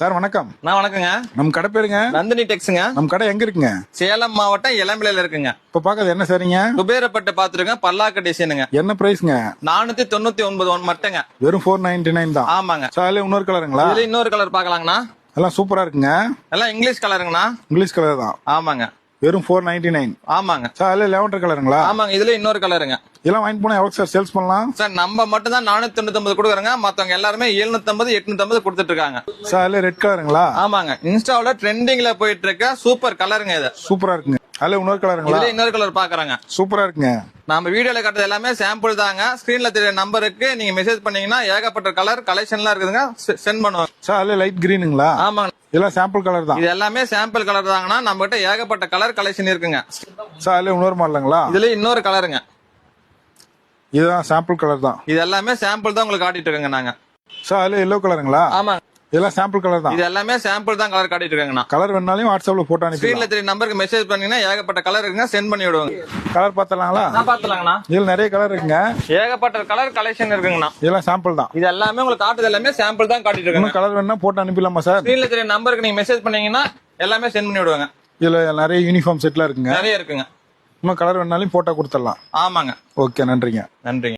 Sir வணக்கம். வணக்கங்க. நம்ம கடை பேருங்க நந்தினி டெக்ஸ்ங்க. நம்ம கடை எங்க இருக்குங்க? சேலம் மாவட்டம் இளம்பிள்ளையில இருக்குங்க. இப்ப பாக்குறது என்ன சரிங்க? குபேரப்பட்டு பாத்துருக்கேன். பல்லாக்கு டிசைனுங்க. என்ன பிரைஸ்ங்க? 499 மட்டுங்க. வெறும் 499 தான். ஆமாங்க. சார் இன்னொரு கலருங்களா? இதுல இன்னொரு கலர் பாக்கலாங்கண்ணா. எல்லாம் சூப்பரா இருக்குங்க. எல்லாம் இங்கிலீஷ் கலருங்கண்ணா. இங்கிலீஷ் கலர் தான். ஆமாங்க. வெறும் 499. ஆமாங்க. சார் லெவண்டர் கலருங்களா? ஆமாங்க. இதுல இன்னொரு கலருங்க. இதெல்லாம் வாங்கி போனா எவ்வளவு சார் சேல்ஸ் பண்ணலாம்? சார் நம்ம மட்டும் தான் 499 கொடுக்குறோங்க. மத்தவங்க எல்லாருமே 750 850 கொடுத்துட்டு இருக்காங்க. சார் ரெட் கலருங்களா? ஆமாங்க. இன்ஸ்டாவுல ட்ரெண்டிங்ல போயிட்டு இருக்க சூப்பர் கலருங்க இது. சூப்பரா இருக்குங்க. அதுல இன்னொரு கலருங்களா? இதுல இன்னொரு கலர் பாக்குறாங்க. சூப்பரா இருக்குங்க. நம்ம வீடியோல காட்டுறது எல்லாமே சாம்பிள் தாங்க. ஸ்கிரீன்ல தெரிய நம்பருக்கு நீங்க மெசேஜ் பண்ணீங்கன்னா ஏகப்பட்ட கலர் கலெக்ஷன்லாம் இருக்குதுங்க. சென்ட் பண்ணுவாங்க. சார் லைட் கிரீனுங்களா? ஆமாங்க. இதெல்லாம் சாம்பிள் கலர் தான். இது எல்லாமே சாம்பிள் கலர் தாங்கன்னா நம்ம கிட்ட ஏகப்பட்ட கலர் கலெக்ஷன் இருக்குங்க. சார் இன்னொரு மாடலுங்களா? இதுல இன்னொரு கலருங்க. இதுதான் சாம்பிள் கலர் தான். இது எல்லாமே சாம்பிள் தான் உங்களுக்கு காட்டிட்டு இருக்கோங்க நாங்க. சார் எல்லோ கலருங்களா? ஆமாங்க. இதெல்லாம் சாம்பிள் கலர் தான். இது எல்லாமே சாம்பிள் தான் கலர் காட்டிட்டு இருக்காங்கண்ணா. கலர் வேணாலும் வாட்ஸ்அப்ல போட்டோ அனுப்பி ஸ்கிரீன்ல தெரிய நம்பருக்கு மெசேஜ் பண்ணீங்கன்னா ஏகப்பட்ட கலர் இருக்குங்க. சென்ட் பண்ணி விடுவாங்க. கலர் பார்த்தலாங்களா? பாத்துலாங்கண்ணா. இதுல நிறைய கலர் இருக்குங்க. ஏகப்பட்ட கலர் கலெக்ஷன் இருக்குங்கண்ணா. இதெல்லாம் சாம்பிள் தான். இது எல்லாமே உங்களுக்கு காட்டுறது எல்லாமே சாம்பிள் தான் காட்டிட்டு இருக்காங்க. கலர் வேணா போட்டு அனுப்பிடலாமா சார்? ஸ்கிரீன்ல தெரிய நம்பருக்கு நீங்க மெசேஜ் பண்ணீங்கன்னா எல்லாமே சென்ட் பண்ணி விடுவாங்க. இதுல நிறைய யூனிஃபார்ம் செட்லாம் இருக்குங்க. நிறைய இருக்குங்க. இன்னும் கலர் வேணாலும் போட்டோ கொடுத்துடலாம். ஆமாங்க. ஓகே, நன்றிங்க. நன்றிங்க.